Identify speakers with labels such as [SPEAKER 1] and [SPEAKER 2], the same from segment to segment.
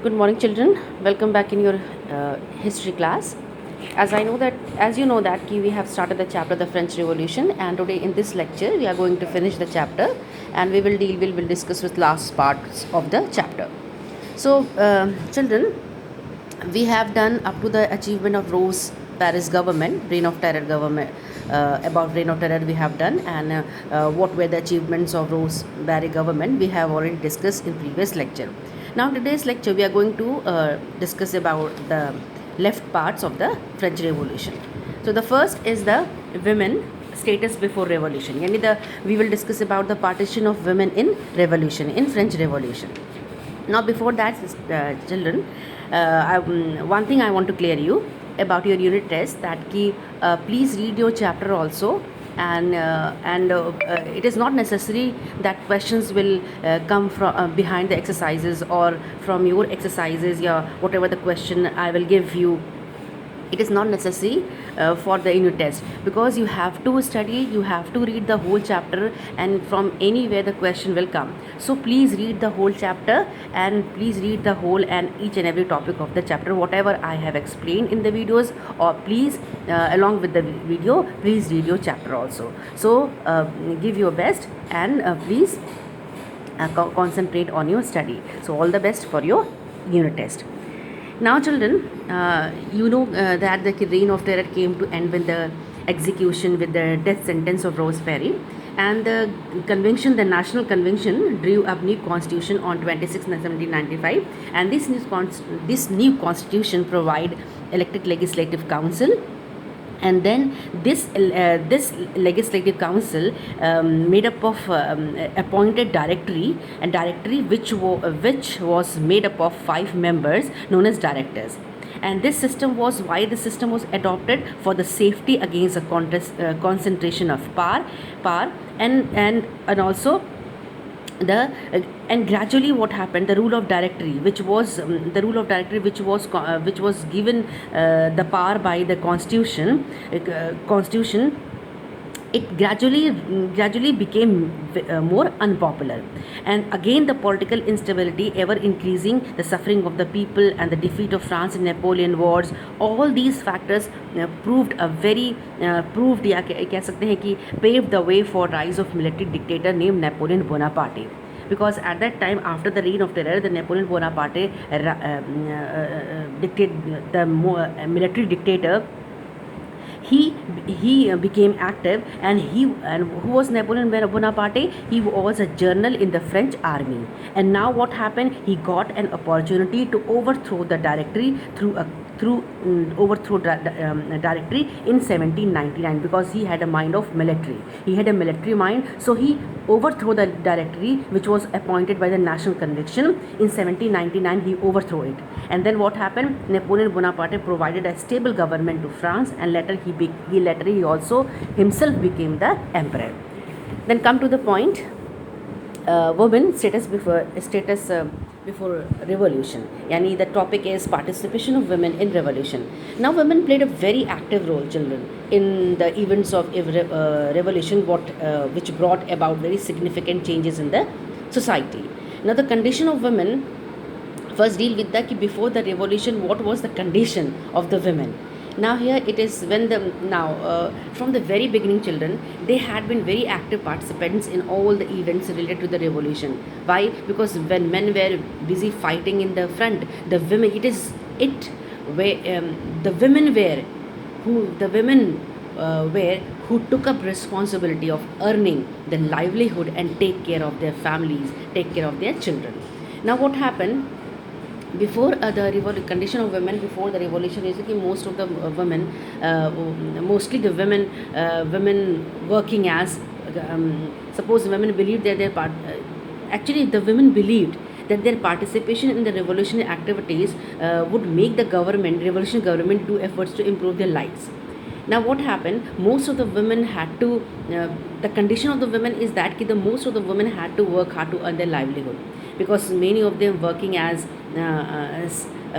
[SPEAKER 1] Good morning, children. Welcome back in your history class. As you know that we have started the chapter the French Revolution, and today in this lecture we are going to finish the chapter, and we will discuss with last parts of the chapter. So, children, we have done up to the achievement of Rose Paris government, reign of terror government. About reign of terror we have done, and what were the achievements of Rose Barry government we have already discussed in previous lecture. Now today's lecture we are going to discuss about the left parts of the French Revolution. So the first is the women status before revolution. We will discuss about the partition of women in revolution, in French Revolution. Now before that, children, one thing I want to clear you about your unit test, that please read your chapter also, and it is not necessary that questions will come from behind the exercises or from your exercises, yeah, whatever the question I will give you. It is not necessary for the unit test, because you have to study, you have to read the whole chapter, and from anywhere the question will come. So please read the whole chapter, and please read the whole and each and every topic of the chapter, whatever I have explained in the videos, or please along with the video, please read your chapter also. So give your best, and please concentrate on your study. So all the best for your unit test. Now, children, that the reign of terror came to end with the execution, with the death sentence of Rose Perry, and the convention, the National Convention, drew up new constitution on 26 1795, and this new constitution provide elected legislative council, and then this legislative council made up of appointed directory, and directory which was made up of 5 members known as directors. And this system was why the system was adopted for the safety against a concentration of power, and also the and gradually what happened, the rule of directory, which was which was given the power by the constitution, it gradually became more unpopular, and again the political instability ever increasing, the suffering of the people, and the defeat of France in Napoleon wars, all these factors proved a very proved या कह सकते हैं कि paved the way for rise of military dictator named Napoleon Bonaparte. Because at that time, after the reign of terror, the Napoleon Bonaparte dictated the military dictator. He became active, and who was Napoleon Bonaparte? He was a general in the French army, and now what happened, he got an opportunity to overthrow the directory directory in 1799, because he had a mind of military, he had a military mind. So he overthrew the directory which was appointed by the National Convention in 1799. He overthrew it, and then what happened, Napoleon Bonaparte provided a stable government to France, and later he also himself became the emperor. Then come to the point, women before revolution, yani the topic is participation of women in revolution. Now women played a very active role, children, in the events of revolution, which brought about very significant changes in the society. Now the condition of women, first deal with that, before the revolution what was the condition of the women. Now here it is, when the from the very beginning, children, they had been very active participants in all the events related to the revolution. Why? Because when men were busy fighting in the front, the women the women were who took up responsibility of earning the livelihood and take care of their families, take care of their children. Now what happened, before the condition of women before the revolution is that most of the women, mostly the women working as, suppose women believed that actually the women believed that their participation in the revolutionary activities would make the revolutionary government do efforts to improve their lives. Now what happened, most of the women had to the condition of the women is that the most of the women had to work hard to earn their livelihood, because many of them working as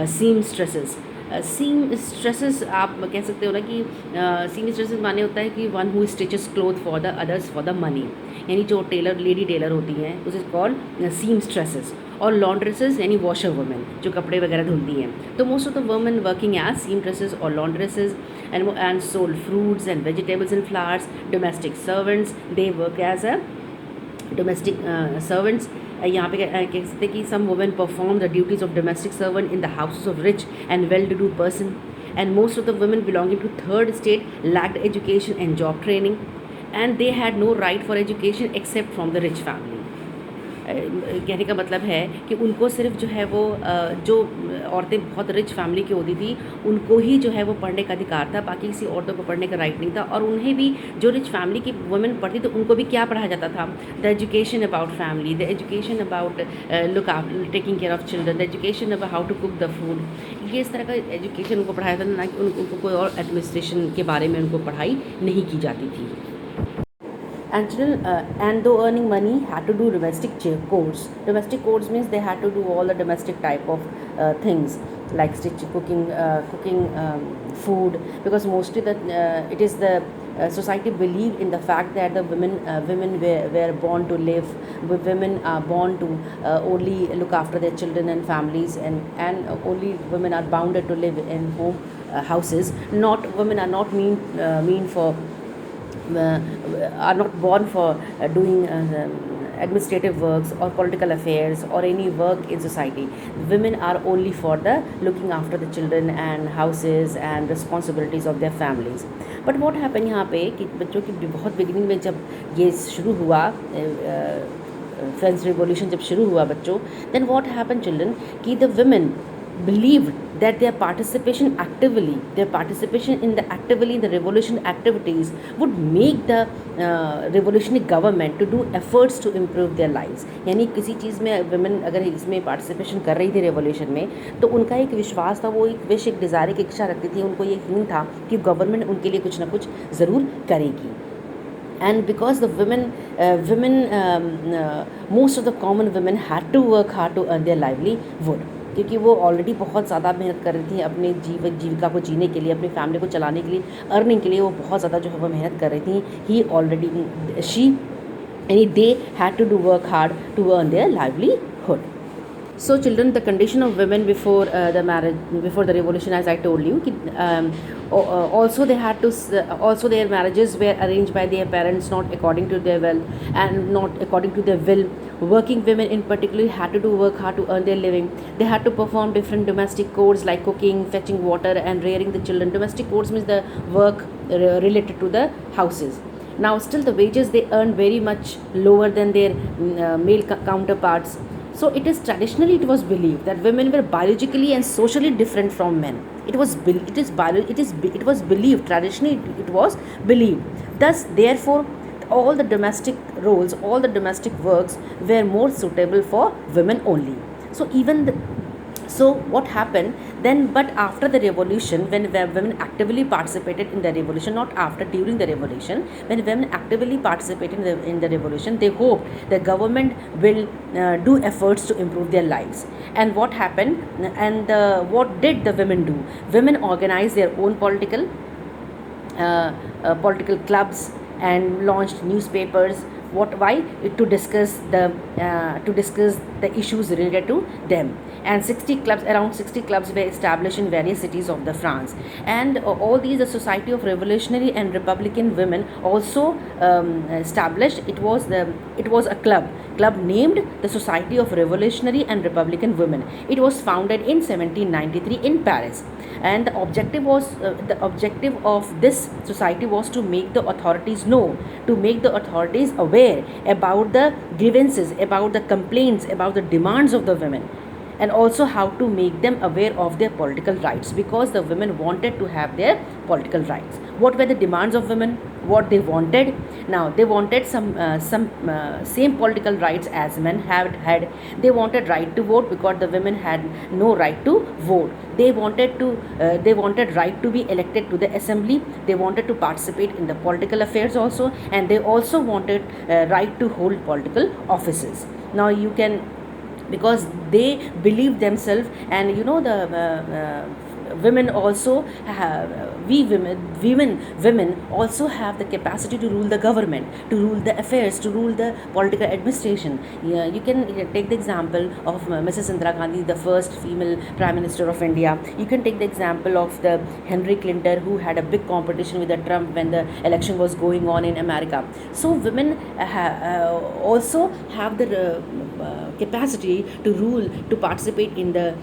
[SPEAKER 1] seamstresses, seam stresses आप कह सकते हो ना कि सीम stresses माने होता है कि one who stitches cloth for the others for the money, यानी जो टेलर लेडी टेलर होती हैं उस इज कॉल्ड सीम स्ट्रेसेस। और लॉन्ड्रेसेस यानी वॉशर वुमेन जो कपड़े वगैरह धुलती हैं। तो most of the women working as seamstresses और laundresses and sold fruits and vegetables and flowers. Domestic servants, they work as a domestic servants. यहाँ पे कह सकते हैं कि some women perform the duties of domestic servant in the houses of rich and well-to-do person, and most of the women belonging to third state lacked education and job training, and they had no right for education except from the rich family. कहने का मतलब है कि उनको सिर्फ जो है वो जो औरतें बहुत रिच फैमिली की होती थी उनको ही जो है वो पढ़ने का अधिकार था, बाकी किसी औरतों को पढ़ने का राइट नहीं था। और उन्हें भी जो रिच फैमिली की वुमेन पढ़ती तो उनको भी क्या पढ़ाया जाता था, the education about family, the education about look after taking care of children, the education about how to cook the food. ये इस तरह का एजुकेशन उनको पढ़ाया जाता था, ना कि उनको कोई और एडमिनिस्ट्रेशन के बारे में उनको पढ़ाई नहीं की जाती थी। And children, and though earning money, had to do domestic chores. Domestic chores means they had to do all the domestic type of things like stitching, cooking food, because mostly it is the society believed in the fact that the women were born to live. Women are born to only look after their children and families, and only women are bounded to live in home houses. Not women are not mean for are not born for doing administrative works or political affairs or any work in society. Women are only for the looking after the children and houses and responsibilities of their families. But what happened यहाँ पे कि बच्चों की बहुत beginning में जब ये शुरू हुआ फ्रेंच रिवॉल्यूशन जब शुरू हुआ बच्चों, then what happened children कि the women believed that their participation in the revolution activities would make the revolutionary government to do efforts to improve their lives. यानी किसी चीज़ में women अगर इसमें पार्टिसिपेशन कर रही थी रेवोल्यूशन में, तो उनका एक विश्वास था, वो एक विश, एक डिज़ायर, एक इच्छा रखती थी, उनको ये यकीन था कि गवर्नमेंट उनके लिए कुछ ना कुछ ज़रूर करेगी. And because the most of the common women had to work hard to earn their livelihood, क्योंकि वो ऑलरेडी बहुत ज़्यादा मेहनत कर रही थी अपने जीविका को जीने के लिए, अपनी फैमिली को चलाने के लिए, अर्निंग के लिए वो बहुत ज़्यादा जो है वो मेहनत कर रही थी. They had to do work hard to earn their livelihood. So children, the condition of women before the marriage, before the revolution, as I told you, also their marriages were arranged by their parents, not according to their will and not according to their will. Working women in particular had to do work hard to earn their living. They had to perform different domestic chores like cooking, fetching water and rearing the children. Domestic chores means the work related to the houses. Now still the wages they earned very much lower than their male counterparts. So it was believed that women were biologically and socially different from men. It was believed traditionally. It was believed. Thus, therefore, all the domestic roles, all the domestic works were more suitable for women only. So what happened then? But after the revolution, when women actively participated in the revolution, not after, during the revolution, when women actively participated in the revolution, they hoped the government will do efforts to improve their lives. And what happened? And what did the women do? Women organized their own political clubs and launched newspapers. Why? To discuss the issues related to them. And around 60 clubs were established in various cities of the France. And all these, the Society of Revolutionary and Republican Women also established. It was a club named the Society of Revolutionary and Republican Women. It was founded in 1793 in Paris. And the objective of this society was to make the authorities know, to make the authorities aware about the grievances, about the complaints, about the demands of the women, and also how to make them aware of their political rights, because the women wanted to have their political rights. What were the demands of women? What they wanted? Now they wanted some same political rights as men had. They wanted right to vote, because the women had no right to vote. They wanted right to be elected to the assembly. They wanted to participate in the political affairs also, and they also wanted right to hold political offices. Now because they believed themselves, and women also have, women also have the capacity to rule the government, to rule the affairs, to rule the political administration. Yeah, you can take the example of Mrs. Indira Gandhi, the first female Prime Minister of India. You can take the example of the Henry Clinton, who had a big competition with the Trump when the election was going on in America. So women also have the capacity to rule, to participate in the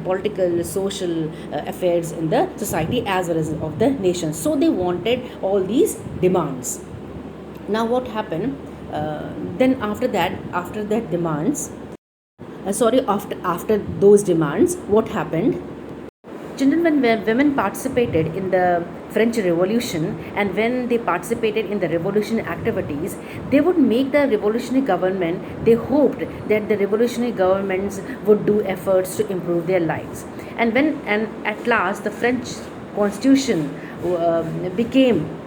[SPEAKER 1] political, social affairs in the society as well as of the nation. So they wanted all these demands. Now what happened? Then after that demands, after those demands, what happened? Children, when women participated in the French Revolution and when they participated in the revolutionary activities, they would make the revolutionary government, they hoped that the revolutionary governments would do efforts to improve their lives. And at last the French Constitution became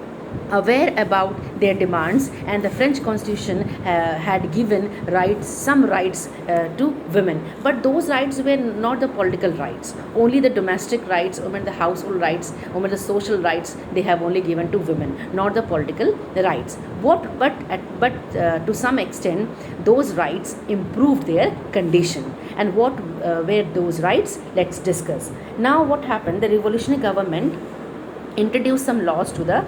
[SPEAKER 1] aware about their demands, and the French Constitution had given some rights to women, but those rights were not the political rights, only the domestic rights, the household rights, the social rights they have only given to women, not the political rights. But to some extent those rights improved their condition. And what were those rights? Let's discuss. Now what happened? The revolutionary government introduced some laws to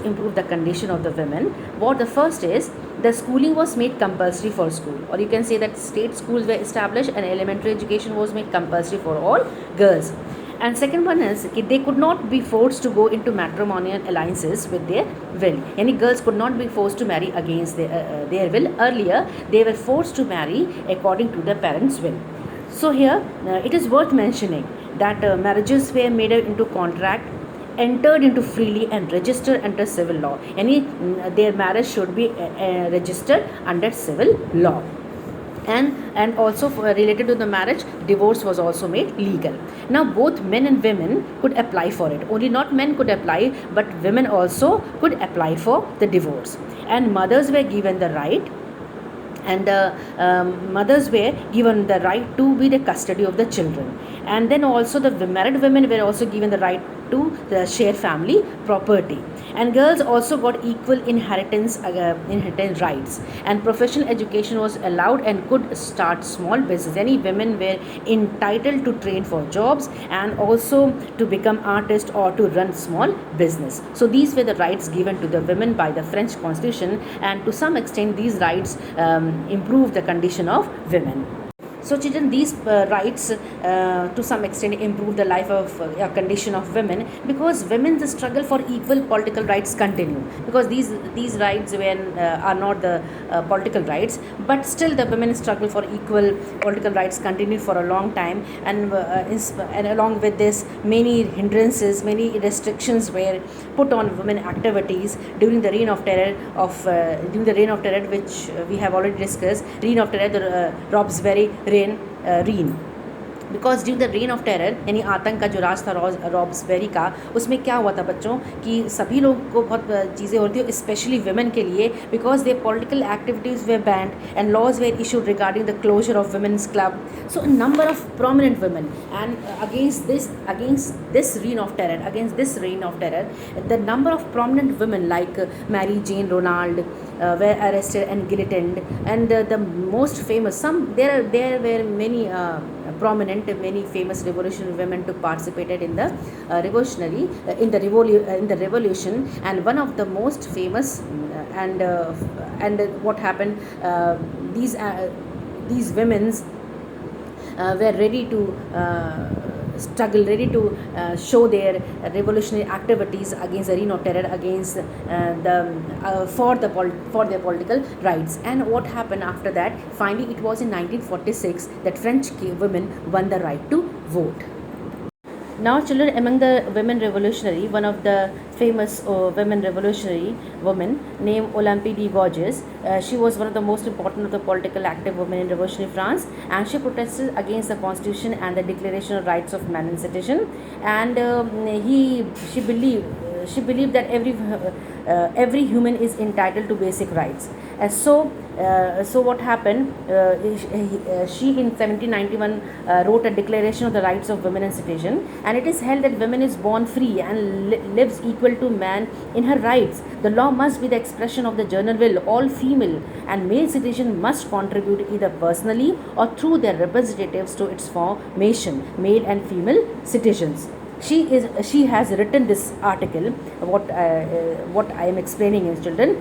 [SPEAKER 1] improve the condition of the women. What the first is, the schooling was made compulsory for school, or you can say that state schools were established and elementary education was made compulsory for all girls. And second one is they could not be forced to go into matrimonial alliances with their will. Any girls could not be forced to marry against their will. Earlier they were forced to marry according to the parents' will. So here it is worth mentioning that marriages were made into contract, entered into freely and registered under civil law. Their marriage should be registered under civil law. And also related to the marriage, divorce was also made legal. Now both men and women could apply for it. Only not men could apply, but women also could apply for the divorce. And mothers were given the right, and mothers were given the right to be the custody of the children. And then also the married women were also given the right to share family property. And girls also got equal inheritance rights, and professional education was allowed and could start small business. Any women were entitled to train for jobs and also to become artists or to run small business. So these were the rights given to the women by the French Constitution, and to some extent these rights improved the condition of women. So children, these rights to some extent improve the life of condition of women, because women's struggle for equal political rights continue, because these rights are not the political rights, but still the women's struggle for equal political rights continued for a long time. And along with this, many hindrances, many restrictions were put on women activities during the reign of terror which we have already discussed. Reign of terror, the Robespierre reign, because during the rain of terror, यानी आतंक का जो राज था रॉबस्बेरी का, उसमें क्या हुआ था बच्चों कि सभी लोगों को बहुत चीज़ें होती थी, स्पेशली वुमेन के लिए, because they political activities were banned and laws were issued regarding the closure of women's club. So a number of prominent women, and against this reign of terror, the number of prominent women like Mary Jane Ronald were arrested and guillotined, and the most famous, there were many prominent, many famous revolutionary women to participated in the revolution, and one of the most famous and what happened, these women's were ready to struggle, ready to show their revolutionary activities against the reign of terror, against for their political rights. And what happened after that? Finally, it was in 1946 that French women won the right to vote. Now children, among the women revolutionary, one of the famous women revolutionary woman named Olympe de Gouges, she was one of the most important of the political active women in revolutionary France, and she protested against the constitution and the declaration of rights of man and citizen. And she believed that every human is entitled to basic rights. And so So what happened? She in 1791 wrote a declaration of the rights of women and citizen, and it is held that women is born free and lives equal to man in her rights. The law must be the expression of the general will. All female and male citizens must contribute either personally or through their representatives to its formation. Male and female citizens. She has written this article. What I am explaining is, children,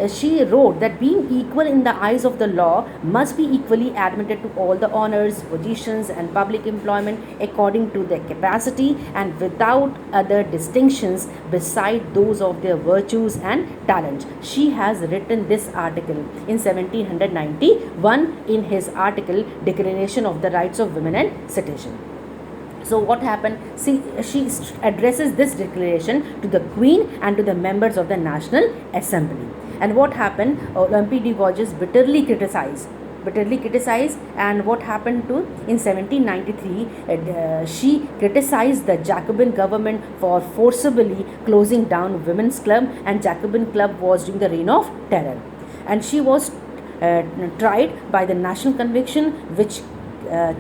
[SPEAKER 1] she wrote that being equal in the eyes of the law must be equally admitted to all the honors, positions and public employment according to their capacity and without other distinctions beside those of their virtues and talents. She has written this article in 1791 in his article Declaration of the Rights of Women and Citizen. So what happened? See, she addresses this declaration to the Queen and to the members of the National Assembly. And what happened? Olympe de Gouges bitterly criticized, and what happened to in 1793 she criticized the Jacobin government for forcibly closing down women's club, and Jacobin club was during the reign of terror, and she was tried by the National Conviction, which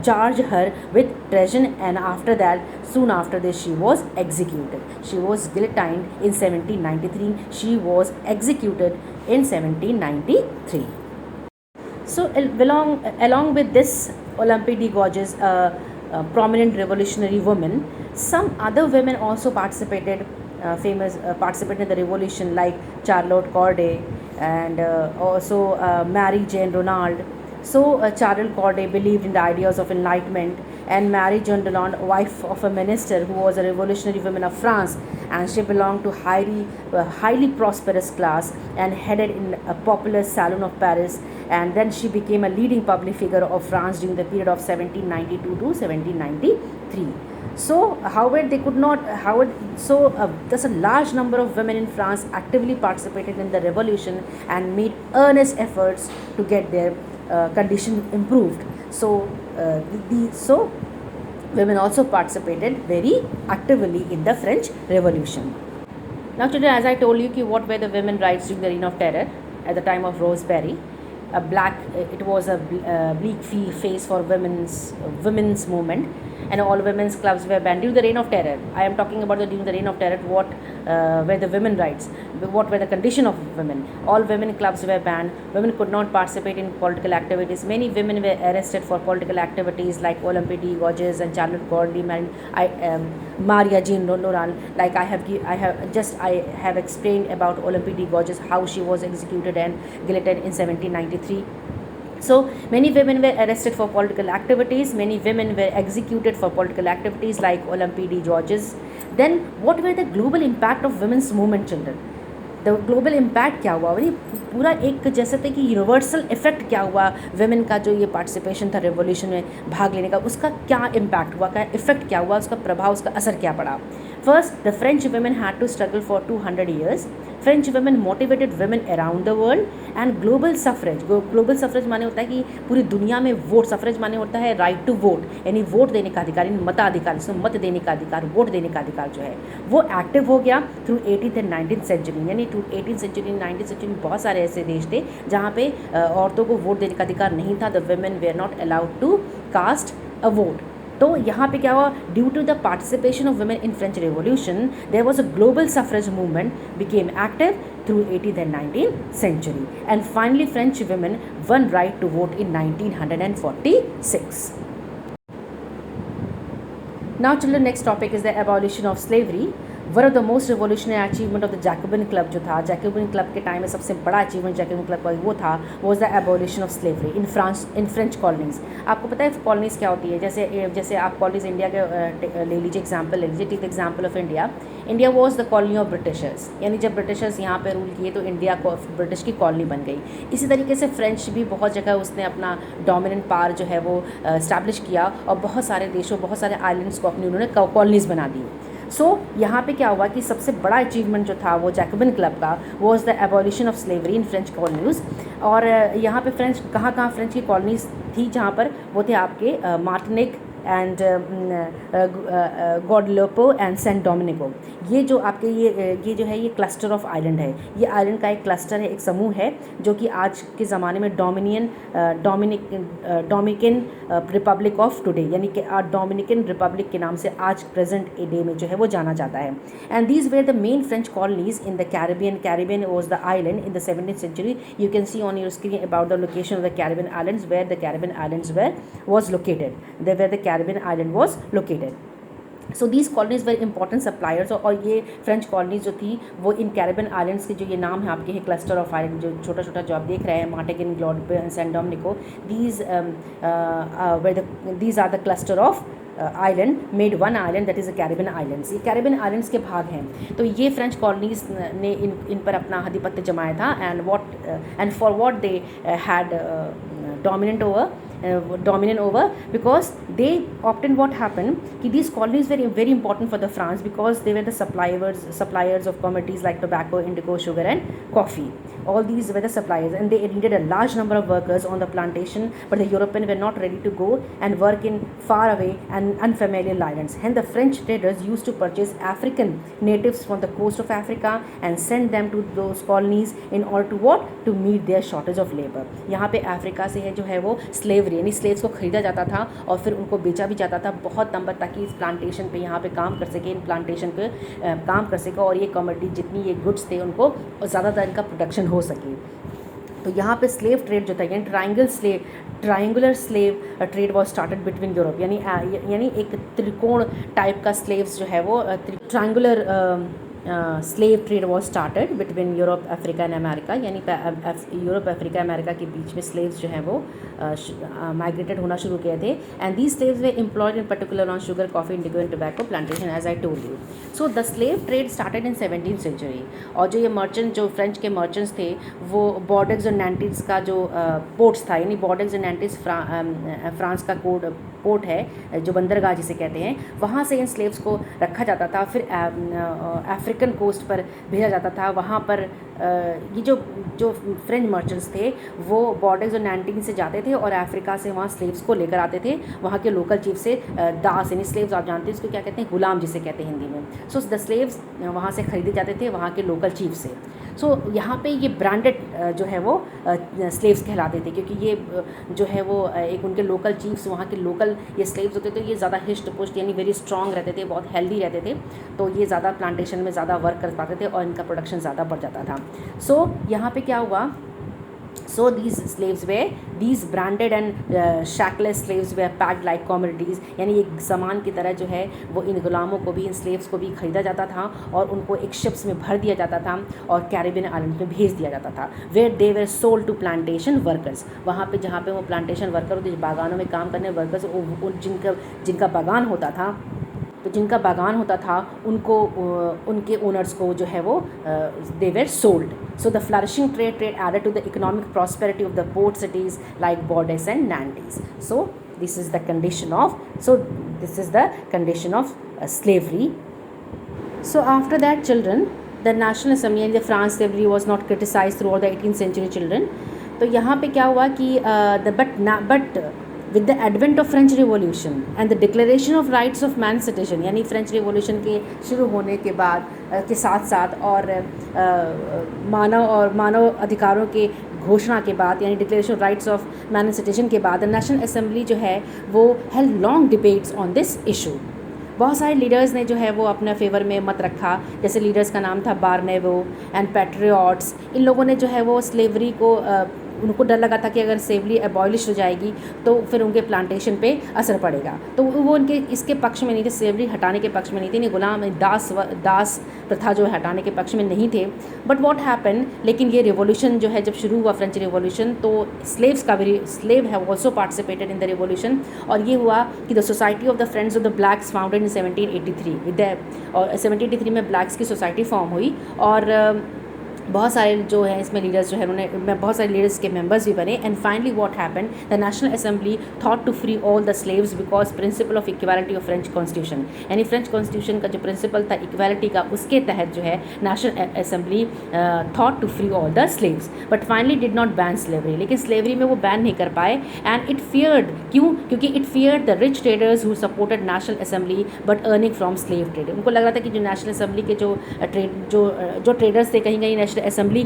[SPEAKER 1] charged her with treason, and after that, soon after this, she was executed. She was guillotined in 1793. She was executed in 1793. So along with this Olympe de Gouges, prominent revolutionary woman, some other women also participated in the revolution, like Charlotte Corday and also Mary Jane Ronald. So Charlotte Corday believed in the ideas of enlightenment, and Mary Jane Ronald, wife of a minister who was a revolutionary woman of France, and she belonged to highly prosperous class and headed in a popular salon of Paris, and then she became a leading public figure of France during the period of 1792 to 1793. So, however, there's a large number of women in France actively participated in the revolution and made earnest efforts to get their condition improved. So, women also participated very actively in the French Revolution. Now, today, as I told you, what were the women rights during the Reign of Terror at the time of Rosebery? It was a bleak phase for women's movement, and all women's clubs were banned during the Reign of Terror. I am talking about during the Reign of Terror. What were the women rights? What were the condition of women? All women clubs were banned. Women could not participate in political activities. Many women were arrested for political activities, like Olympe de Gouges and Charlotte Corday, Maria Jean Ronald. Like I have explained about Olympe de Gouges, how she was executed and guillotined in 1793. So many women were arrested for political activities. Many women were executed for political activities, like Olympe de Gouges. Then what were the global impact of women's movement, children? The global impact क्या हुआ, यानी पूरा एक जैसे थे कि universal effect क्या हुआ वेमेन का, जो ये पार्टिसिपेशन था रेवोल्यूशन में भाग लेने का, उसका क्या इम्पैक्ट हुआ, क्या इफेक्ट क्या हुआ, उसका प्रभाव, उसका असर क्या पड़ा. First, the French women had to struggle for 200 years. French women motivated women around the world, and global suffrage. Global suffrage माने होता है कि पूरी दुनिया में वोट. सफरेज माने होता है राइट टू वोट, यानी वोट देने का अधिकार, यानी मताधिकार, जिसमें मत देने का अधिकार, वोट देने का अधिकार जो है वो एक्टिव हो गया through 18th and 19th century. यानी 18th सेंचुरी 19th सेंचुरी में बहुत सारे ऐसे देश थे जहाँ पे औरतों को वोट देने का अधिकार नहीं था. The women were not allowed to cast a vote. तो यहाँ पे क्या हुआ, due to the participation of women in French revolution there was a global suffrage movement became active through 18th and 19th century, and finally French women won right to vote in 1946. Now children, next topic is the abolition of slavery. One of the most revolutionary achievement of the Jacobin club जो था, Jacobin club के time में सबसे बड़ा achievement Jacobin club का वो था, was the abolition of slavery in French colonies. आपको पता है कॉलोनीज क्या होती है? जैसे आप कॉलोनीज इंडिया के ले लीजिए, एग्जाम्पल ले लीजिए. Take example of India. India was the colony of Britishers, यानी जब ब्रिटिशर्स यहाँ पे रूल किए तो इंडिया ब्रिटिश की कॉलोनी बन गई. इसी तरीके से फ्रेंच भी बहुत जगह उसने अपना डोमिनेंट पावर जो है वो इस्टेब्लिश किया, और बहुत सारे देशों, बहुत सारे आइलैंड्स को अपनी उन्होंने कॉलोनीज बना दी. सो यहाँ पे क्या हुआ कि सबसे बड़ा अचीवमेंट जो था वो जैकोबिन क्लब का was the abolition of slavery in French colonies. और यहाँ पे फ्रेंच कहाँ फ्रेंच की कॉलोनीज थी जहाँ पर वो थे आपके Martinique and गॉडलोपो and Saint Domenico. ये जो आपके ये जो है ये क्लस्टर ऑफ आइलैंड है। ये आइलैंड का एक क्लस्टर है, एक समूह है जो कि आज के ज़माने में डोमिनिकन रिपब्लिक ऑफ टुडे यानी कि डोमिनिकन रिपब्लिक के नाम से आज प्रेजेंट डे में जो है वो जाना जाता है। And these were the main French colonies in the Caribbean was the island in the 17th century. You can see on your screen about the location of the Caribbean islands, where the Caribbean islands was located. Where the Caribbean island was located. So these colonies very important suppliers. और ये French colonies जो थी वो इन Caribbean islands के जो ये नाम है आपके हैं क्लस्टर ऑफ आइलैंड, जो छोटा छोटा जो आप देख रहे हैं Martinique, Guadeloupe and Saint Domingue, these are the cluster of island made one island that is the Caribbean islands. ये कैरिबियन आइलैंड्स के भाग हैं। तो ये फ्रेंच कॉलोनीज ने इन पर अपना आधिपत्य जमाया था। And for what they had dominant over because they often what happened कि these colonies were very important for the France because they were the suppliers of commodities like tobacco, indigo, sugar and coffee. All these were the suppliers and they needed a large number of workers on the plantation, but the Europeans were not ready to go and work in far away and unfamiliar islands. Hence the French traders used to purchase African natives from the coast of Africa and send them to those colonies in order to what? To meet their shortage of labor. यहाँ पे Africa से है जो है वो slavery यानी slaves को ख़रीदा जाता था और फिर उनको बेचा भी जाता था बहुत नंबर ताकि इस प्लांटेशन पे यहाँ पे काम कर सके, इन प्लांटेशन पे काम कर सके और ये कमोडिटी जितनी ये गुड्स थे उनको ज़्यादातर इनका प्रोडक्शन हो सके। तो यहाँ पे स्लेव ट्रेड जो था यानी triangular slave trade was started between Europe यानी एक त्रिकोण टाइप का स्लेव्स जो है वो triangular slave trade was started between Europe, Africa and America यानी यूरोप, अफ्रीका, अमेरिका के बीच में स्लेव्स जो हैं वो माइग्रेटेड होना शुरू किए थे। And these slaves were employed in particular on sugar, coffee, indigo and tobacco plantation as I told you. So the slave trade started in 17th century। और जो ये मर्चेंट जो फ्रेंच के मर्चेंट्स थे वो बॉर्डेक्स और नैंटीज का जो पोर्ट्स था यानी बॉर्डेक्स और नैंटीज फ्रांस का पोर्ट है जो बंदरगाह जिसे कहते हैं, वहाँ से इन स्लेव्स को रखा जाता था। फिर अफ्रीकन कोस्ट पर भेजा जाता था। वहाँ पर ये जो फ्रेंच मर्चेंट्स थे वो बॉर्डेक्स और नैंटीन से जाते थे और अफ्रीका से वहाँ स्लेव्स को लेकर आते थे वहाँ के लोकल चीफ से। दास यानी स्लेव्स आप जानते हैं इसको क्या कहते हैं, गुलाम जिसे कहते हैं हिंदी में। सो द स्लेव्स वहाँ से ख़रीदे जाते थे वहाँ के लोकल चीफ से। सो यहाँ पे ये ब्रांडेड जो है वो स्लेव्स कहलाते थे क्योंकि ये जो है वो एक उनके लोकल चीफ्स वहाँ के लोकल ये स्लेव्स होते थे, ये ज़्यादा हिस्ट पुष्ट यानी वेरी स्ट्रॉन्ग रहते थे, बहुत हेल्दी रहते थे। तो ये ज़्यादा प्लांटेशन में ज़्यादा वर्क कर पाते थे और इनका प्रोडक्शन ज़्यादा बढ़ जाता था। सो यहाँ पे क्या हुआ, so these branded and shackless slaves were packed like commodities यानी एक सामान की तरह जो है वो इन गुलामों को भी, इन स्लेव्स को भी ख़रीदा जाता था और उनको एक शिप्स में भर दिया जाता था और कैरिबियन आइलैंड में भेज दिया जाता था। Where they were sold to plantation workers, वहाँ पे जहाँ पे वो प्लांटेशन वर्कर होते बागानों में काम करने वर्कर्स जिनका बागान होता था, तो जिनका बागान होता था उनको उनके ओनर्स को जो है वो they were sold. So the flourishing trade added to the economic prosperity of the port cities like Bordeaux and Nantes. So this is the condition of slavery. So after that children, the National Assembly and the France slavery was not criticized throughout the 18th century children. तो यहाँ पे क्या हुआ कि but with the advent of French Revolution and the Declaration of Rights of Man Citizen यानी French revolution के शुरू होने के बाद के साथ साथ और मानव अधिकारों के घोषणा के बाद यानी declaration of rights of man citizen के बाद नेशनल असेंबली जो है वो held long debates on this issue. बहुत सारे लीडर्स ने जो है वो अपने फेवर में मत रखा, जैसे लीडर्स का नाम था बार्नेवो एंड पैट्रियट्स। इन लोगों ने जो है वो स्लेवरी को उनको डर लगा था कि अगर स्लेवरी अबॉलिश हो जाएगी तो फिर उनके प्लांटेशन पे असर पड़ेगा, तो वो उनके इसके पक्ष में नहीं थे, स्लेवरी हटाने के पक्ष में नहीं थे, नहीं गुलाम दास प्रथा जो हटाने के पक्ष में नहीं थे। बट व्हाट हैपन, लेकिन ये रिवॉल्यूशन जो है जब शुरू हुआ फ्रेंच रिवॉल्यूशन तो slave have also participated in the revolution. और ये हुआ कि the society of the friends of the blacks founded in 1783 और 1783 में ब्लैक्स की सोसाइटी फॉर्म हुई और बहुत सारे जो है इसमें लीडर्स जो है उन्होंने बहुत सारे लीडर्स के मेंबर्स भी बने. And finally what happened, the national assembly thought to free all the slaves because principle of equality of French constitution. यानी फ्रेंच कॉन्स्टिट्यूशन का जो प्रिंसिपल था इक्वालिटी का, उसके तहत जो है national assembly thought to free all the slaves, but finally did not ban slavery. लेकिन स्लेवरी में वो बैन नहीं कर पाए. एंड इट फियर्ड, क्यों? क्योंकि it feared the rich traders who supported national assembly but earning from slave trade. उनको लग रहा था कि जो नेशनल असेंबली के जो ट्रेडर्स थे, कहीं कहीं नेशनल असेंबली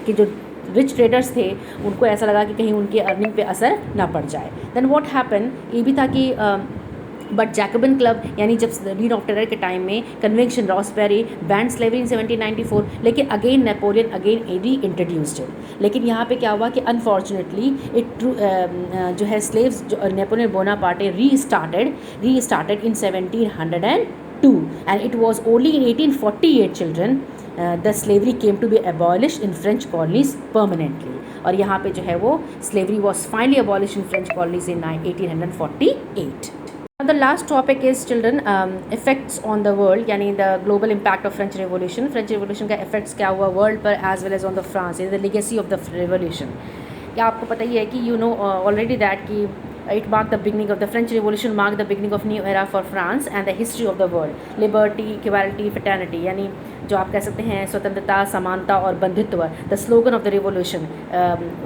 [SPEAKER 1] के जो रिच ट्रेडर्स थे, उनको ऐसा लगा कि कहीं उनकी अर्निंग पे असर ना पड़ जाए. देन व्हाट हैपन, ये भी था कि बट जैकोबिन क्लब यानी जब रीन ऑफ टेरर के टाइम में कन्वेंशन रॉसबेरी बैंड स्लेवरी इन 1794, लेकिन अगेन नेपोलियन अगेन री इंट्रोड्यूस्ड इट. लेकिन यहाँ पे क्या हुआ कि अनफॉर्चुनेटली इट जो है स्लेव्स जो नेपोलियन बोनापार्टे री started in 1702 and it was only in 1848 children the slavery came to be abolished in French colonies permanently. और यहाँ पे जो है वो slavery was finally abolished in French colonies in 1848. Now the last topic is children effects on the world, यानी the global impact of French Revolution. French Revolution का effects क्या हुआ world पर as well as on the France, the legacy of the revolution. क्या आपको पता ही है कि you know already that कि it marked the beginning of the French Revolution, marked the beginning of new era for France and the history of the world. Liberty, equality, fraternity, यानी जो आप कह सकते हैं स्वतंत्रता, समानता और बंधुत्व. The slogan of the revolution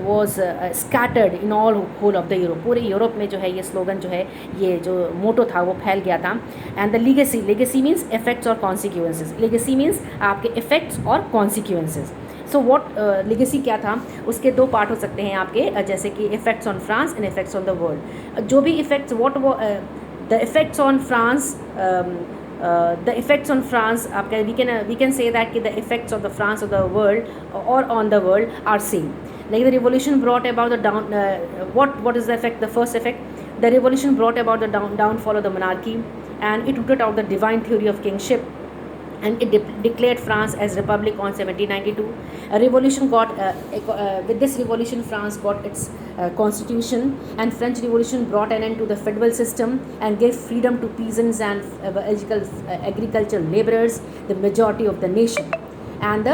[SPEAKER 1] was scattered in all whole of the Europe. पूरे यूरोप में जो है ये स्लोगन जो है, ये जो मोटो था वो फैल गया था. And the legacy means effects or consequences. Legacy means आपके effects और consequences. सो वॉट लेगेसी क्या था, उसके दो पार्ट हो सकते हैं आपके, जैसे कि effects on France and effects on the world. जो भी effects the effects on France the effects on France, we can say that the effects of the France of the world or on the world are same. Like the revolution brought about the what is the effect? The first effect, the revolution brought about the downfall of the monarchy, and it rooted out the divine theory of kingship, and it declared France as republic on 1792. A revolution with this revolution France got its constitution, and French Revolution brought an end to the feudal system and gave freedom to peasants and agricultural laborers, the majority of the nation. And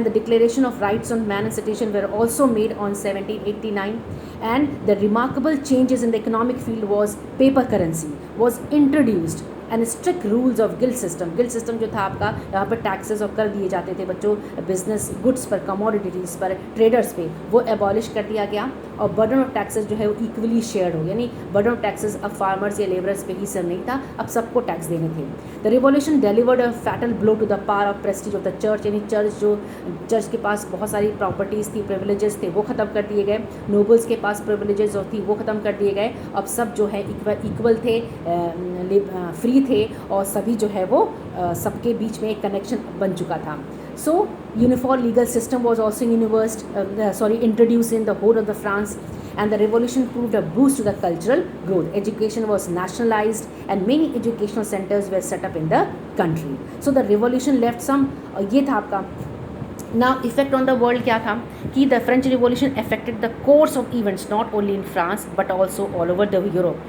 [SPEAKER 1] the declaration of rights on man and citizen were also made on 1789. And the remarkable changes in the economic field was paper currency was introduced, and strict rules of guild system जो था आपका, यहाँ पर taxes और कर दिए जाते थे बच्चों बिजनेस गुड्स पर, कमोडिटीज़ पर, ट्रेडर्स पे, वो एबॉलिश कर दिया गया. और बर्डन ऑफ टैक्सेस जो है वो इक्वली शेयर्ड हो, यानी बर्डन ऑफ टैक्सेस अब फार्मर्स या लेबरर्स पे ही सब नहीं था, अब सबको टैक्स देने थे. The revolution delivered a fatal blow to the power of prestige of the church, यानी चर्च के पास बहुत सारी प्रॉपर्टीज़ थी, प्रिविलेजेस थे, वो ख़त्म कर दिए गए. नोबल्स के पास प्रिविलेजेस थी, वो ख़त्म कर दिए गए. अब सब जो है इक्वल थे, फ्री थे, और सभी जो है वो सबके बीच में एक कनेक्शन बन चुका था. So uniform legal system was also introduce in the whole of the France, and the revolution proved a boost to the cultural growth. Education was nationalized and many educational centers were set up in the country. So the revolution left some ये था आपका. Now effect on the world क्या था कि the French Revolution affected the course of events not only in France but also all over the Europe.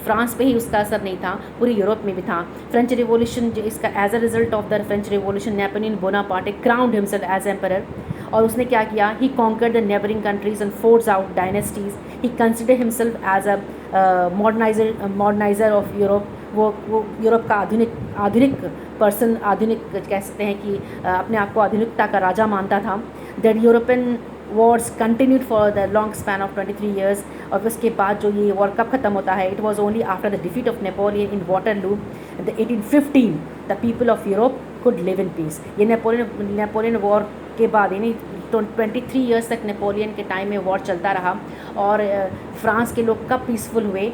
[SPEAKER 1] France पे ही उसका असर नहीं था, पूरे यूरोप में भी था. फ्रेंच रिवॉल्यूशन जो इसका as a result of the French revolution Napoleon Bonaparte crowned himself as emperor. और उसने क्या किया, he conquered the neighbouring countries and force out dynasties. He consider himself as a moderniser of Europe. वो Europe का आधुनिक person, आधुनिक कह सकते हैं कि अपने आप को आधुनिकता का राजा मानता था. That European Wars continued for the long span of 23 years. और उसके बाद जो ये वॉर कब ख़त्म होता है, it was only after the defeat of Napoleon in Waterloo the 1815 the people of Europe could live in peace. ये नेपोलियन वॉर के बाद, यानी 23 years तक नेपोलियन के टाइम में वॉर चलता रहा. और फ्रांस के लोग कब पीसफुल हुए,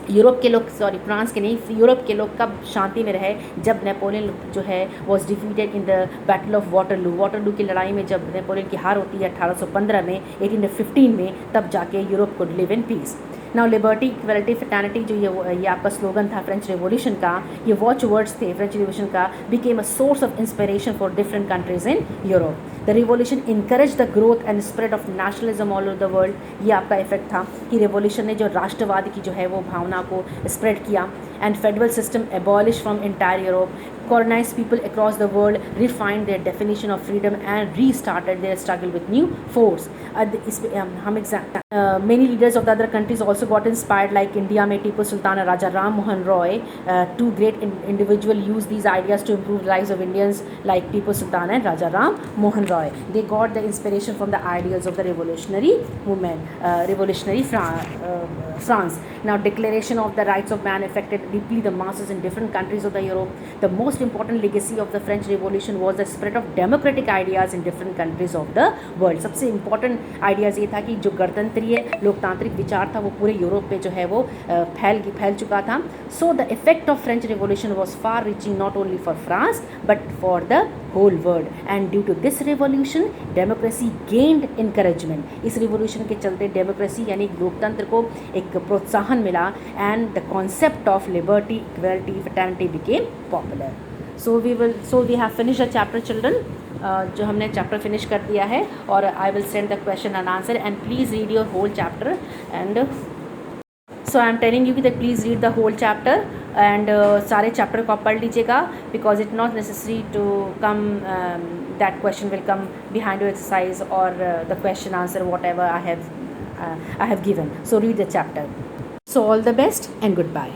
[SPEAKER 1] फ्रांस के नहीं, यूरोप के लोग कब शांति में रहे, जब नेपोलियन जो है was defeated in the battle of Waterloo की लड़ाई में जब नेपोलियन की हार होती है 1815 में, 1815 में, तब जाके Europe could live in peace. Now liberty, equality, fraternity जो ये आपका स्लोगन था फ्रेंच रिवॉल्यूशन का, ये वॉच वर्ड्स थे फ्रेंच रिवॉल्यूशन का, became a source of inspiration for different countries in Europe. The revolution encourage the growth and spread of nationalism all over the world. ये आपका इफेक्ट था कि revolution ने जो राष्ट्रवाद की जो है वो भावना को स्प्रेड किया. And federal system abolish from entire Europe. decolonized people across the world refined their definition of freedom and restarted their struggle with new force. Many leaders of the other countries also got inspired, like India में Tipu Sultan and Raja Ram Mohan Roy, two great individuals used these ideas to improve the lives of Indians, like Tipu Sultan and Raja Ram Mohan Roy. They got the inspiration from the ideals of the revolutionary movement, revolutionary France. Now, Declaration of the Rights of Man affected deeply the masses in different countries of the Europe. The most important legacy of the French Revolution was the spread of democratic ideas in different countries of the world. सबसे important ideas ये था कि जो गणतंत्रीय लोकतांत्रिक विचार था वो पूरे यूरोप पे जो है वो फैल चुका था. So the effect of French Revolution was far reaching not only for France but for the whole world, and due to this revolution democracy gained encouragement. इस revolution के चलते democracy यानी लोकतंत्र को एक प्रोत्साहन मिला, and the concept of liberty, equality, fraternity became popular. So we have finished the chapter, children. जो हमने चैप्टर फिनिश कर दिया है, और I will send the question and answer, and please read your whole chapter. And so I am telling you कि that please read the whole chapter, and सारे chapter को आप पढ़ लीजिएगा, because it not necessary to come that question will come behind your exercise और the question answer whatever I have given. So read the chapter. So all the best and goodbye.